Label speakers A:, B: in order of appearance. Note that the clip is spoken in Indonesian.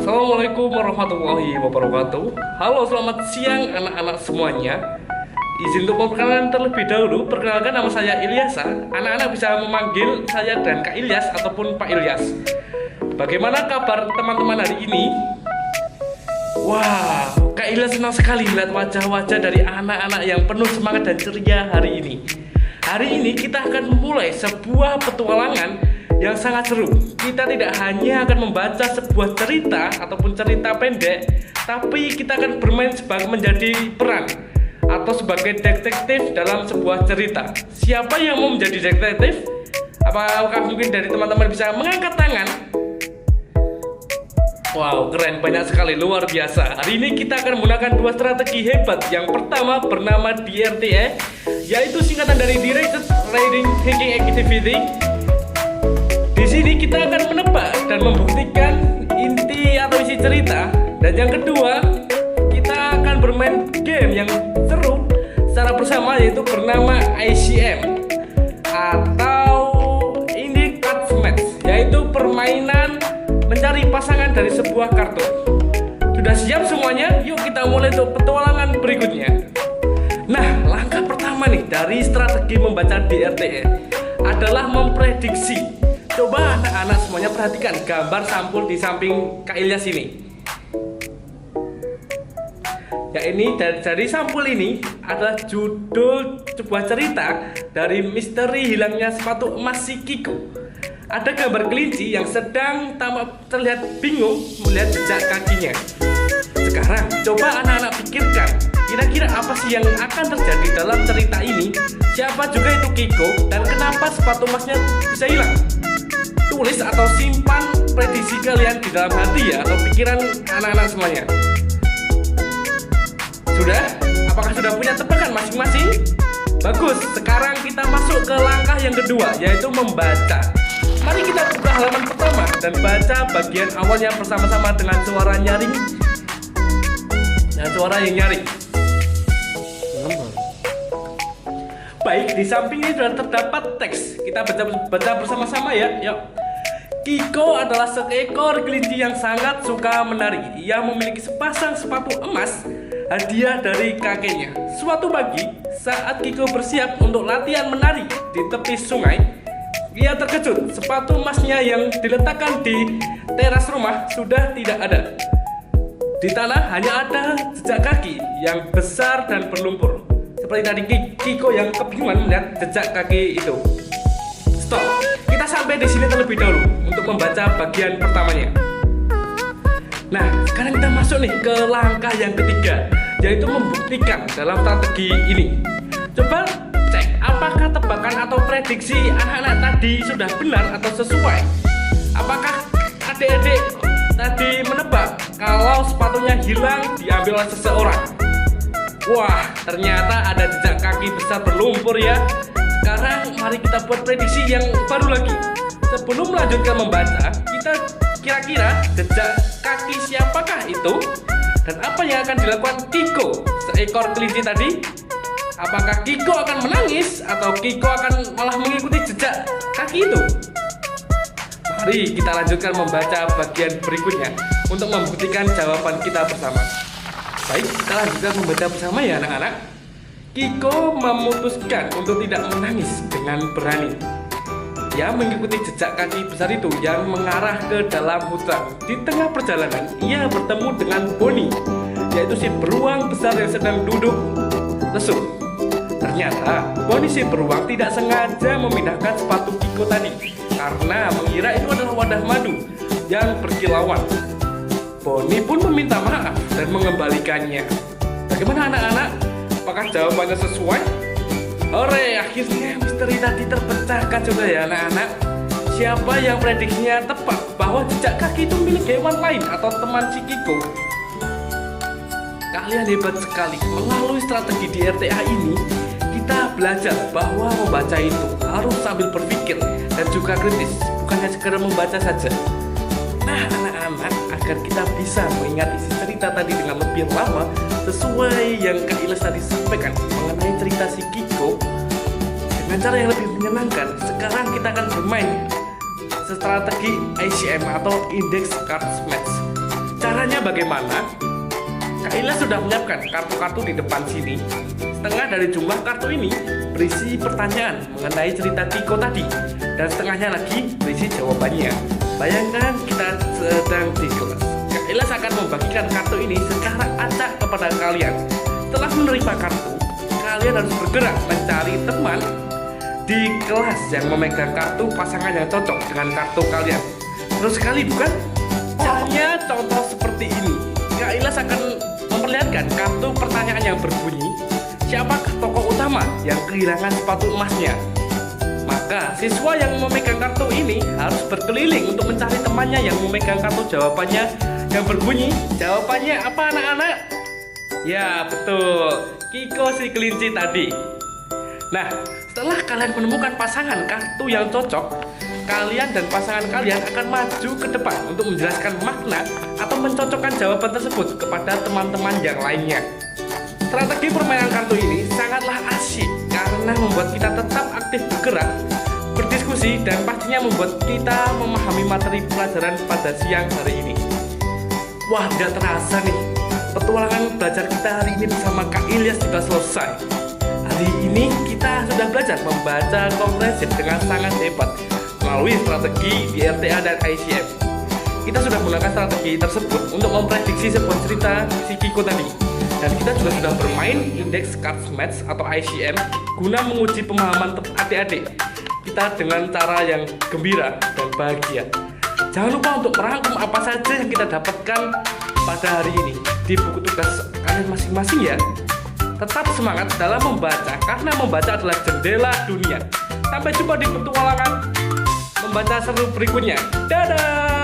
A: Assalamualaikum warahmatullahi wabarakatuh. Halo, selamat siang anak-anak semuanya. Izin untuk memperkenalkan terlebih dahulu. Perkenalkan, nama saya Ilyasa. Anak-anak bisa memanggil saya dan Kak Ilyas ataupun Pak Ilyas. Bagaimana kabar teman-teman hari ini? Wah, Kak Ilyas senang sekali melihat wajah-wajah dari anak-anak yang penuh semangat dan ceria hari ini. Hari ini kita akan memulai sebuah petualangan yang sangat seru. Kita tidak hanya akan membaca sebuah cerita ataupun cerita pendek, tapi kita akan bermain sebagai menjadi peran atau sebagai detektif dalam sebuah cerita. Siapa yang mau menjadi detektif? Apakah mungkin dari teman-teman bisa mengangkat tangan? Wow, keren, banyak sekali, luar biasa. Hari ini kita akan menggunakan dua strategi hebat. Yang pertama bernama DRTE, yaitu singkatan dari Directed Reading Thinking Activity. Di sini kita akan menebak dan membuktikan inti atau isi cerita. Dan yang kedua, kita akan bermain game yang seru secara bersama, yaitu bernama ICM atau Indie Cards Match, yaitu permainan mencari pasangan dari sebuah kartu. Sudah siap semuanya? Yuk kita mulai untuk petualangan berikutnya. Nah, langkah pertama nih dari strategi membaca DRTE adalah memprediksi. Coba anak-anak semuanya perhatikan gambar sampul di samping Kak Ilyas ini. Ya, ini dari sampul ini adalah judul sebuah cerita dari misteri hilangnya sepatu emas si Kiko. Ada gambar kelinci yang sedang terlihat bingung melihat jejak kakinya. Sekarang coba anak-anak pikirkan, kira-kira apa sih yang akan terjadi dalam cerita ini? Siapa juga itu Kiko dan kenapa sepatu emasnya bisa hilang? Tulis atau simpan prediksi kalian di dalam hati ya, atau pikiran anak-anak semuanya. Sudah? Apakah sudah punya tebakan masing-masing? Bagus, sekarang kita masuk ke langkah yang kedua, yaitu membaca. Mari kita buka halaman pertama dan baca bagian awalnya bersama-sama dengan suara nyaring dan suara yang nyaring. Baik, di samping ini sudah terdapat teks. Kita baca bersama-sama ya. Yuk. Kiko adalah seekor kelinci yang sangat suka menari. Ia memiliki sepasang sepatu emas hadiah dari kakeknya. Suatu pagi, saat Kiko bersiap untuk latihan menari di tepi sungai, ia terkejut. Sepatu emasnya yang diletakkan di teras rumah sudah tidak ada. Di tanah hanya ada jejak kaki yang besar dan berlumpur. Seperti tadi Kiko yang kebingungan melihat jejak kaki itu. Stop. Kita sampai di sini terlebih dahulu untuk membaca bagian pertamanya. Nah, sekarang kita masuk nih ke langkah yang ketiga, yaitu membuktikan dalam strategi ini. Coba cek apakah tebakan atau prediksi anak-anak tadi sudah benar atau sesuai. Apakah adik-adik tadi menebak kalau sepatunya hilang diambil oleh seseorang? Wah, ternyata ada jejak kaki besar berlumpur ya. Sekarang mari kita buat prediksi yang baru lagi. Sebelum melanjutkan membaca, kita kira-kira jejak kaki siapakah itu? Dan apa yang akan dilakukan Kiko, seekor kelinci tadi? Apakah Kiko akan menangis atau Kiko akan malah mengikuti jejak kaki itu? Mari kita lanjutkan membaca bagian berikutnya untuk membuktikan jawaban kita bersama. Baik, kita lanjutkan membaca bersama ya anak-anak. Kiko memutuskan untuk tidak menangis dengan berani. Ia mengikuti jejak kaki besar itu yang mengarah ke dalam hutan. Di tengah perjalanan, ia bertemu dengan Bonnie, yaitu si beruang besar yang sedang duduk lesu. Ternyata Bonnie si beruang tidak sengaja memindahkan sepatu Kiko tadi karena mengira itu adalah wadah madu yang berkilauan. Bonnie pun meminta maaf dan mengembalikannya. Bagaimana anak-anak? Apakah jawabannya sesuai? Hore, akhirnya misteri tadi terpecahkan juga ya anak-anak. Siapa yang prediksinya tepat bahwa jejak kaki itu milik hewan lain atau teman si Kiko? Kalian hebat sekali. Melalui strategi di RTA ini, kita belajar bahwa membaca itu harus sambil berpikir dan juga kritis, bukannya sekedar membaca saja. Nah anak-anak, agar kita bisa mengingat isi cerita tadi dengan lebih lama sesuai yang Kak Ilyas tadi sampaikan mengenai cerita si Kiko dengan cara yang lebih menyenangkan, sekarang kita akan bermain strategi ICM atau Index Cards Match. bagaimana? Kak Ilyas sudah menyiapkan kartu-kartu di depan sini. Setengah dari jumlah kartu ini berisi pertanyaan mengenai cerita Kiko tadi, dan setengahnya lagi berisi jawabannya. Bayangkan kita sedang di kelas. Kak Ilyas akan membagikan kartu ini secara acak kepada kalian. Setelah menerima kartu, kalian harus bergerak mencari teman di kelas yang memegang kartu pasangan yang cocok dengan kartu kalian. Terus sekali bukan? Caranya contoh seperti ini. Kak Ilyas akan memperlihatkan kartu pertanyaan yang berbunyi, siapakah tokoh utama yang kehilangan sepatu emasnya? Maka siswa yang memegang kartu ini harus berkeliling untuk mencari temannya yang memegang kartu jawabannya yang berbunyi, jawabannya apa anak-anak? Ya betul, Kiko si kelinci tadi. Nah, setelah kalian menemukan pasangan kartu yang cocok, kalian dan pasangan kalian akan maju ke depan untuk menjelaskan makna atau mencocokkan jawaban tersebut kepada teman-teman yang lainnya. Strategi permainan kartu ini sangatlah asyik karena membuat kita tetap aktif bergerak, berdiskusi, dan pastinya membuat kita memahami materi pelajaran pada siang hari ini. Wah, tidak terasa nih, petualangan belajar kita hari ini bersama Kak Ilyas sudah selesai. Hari ini kita sudah belajar membaca komprehensif dengan sangat hebat melalui strategi di RTA dan ICM. Kita sudah menggunakan strategi tersebut untuk memprediksi sebuah cerita si Kiko tadi. Dan kita juga sudah bermain Index Cards Match atau ICM guna menguji pemahaman adik-adik kita dengan cara yang gembira dan bahagia. Jangan lupa untuk merangkum apa saja yang kita dapatkan pada hari ini di buku tugas kalian masing-masing ya. Tetap semangat dalam membaca, karena membaca adalah jendela dunia. Sampai jumpa di petualangan membaca seru berikutnya. Dadah!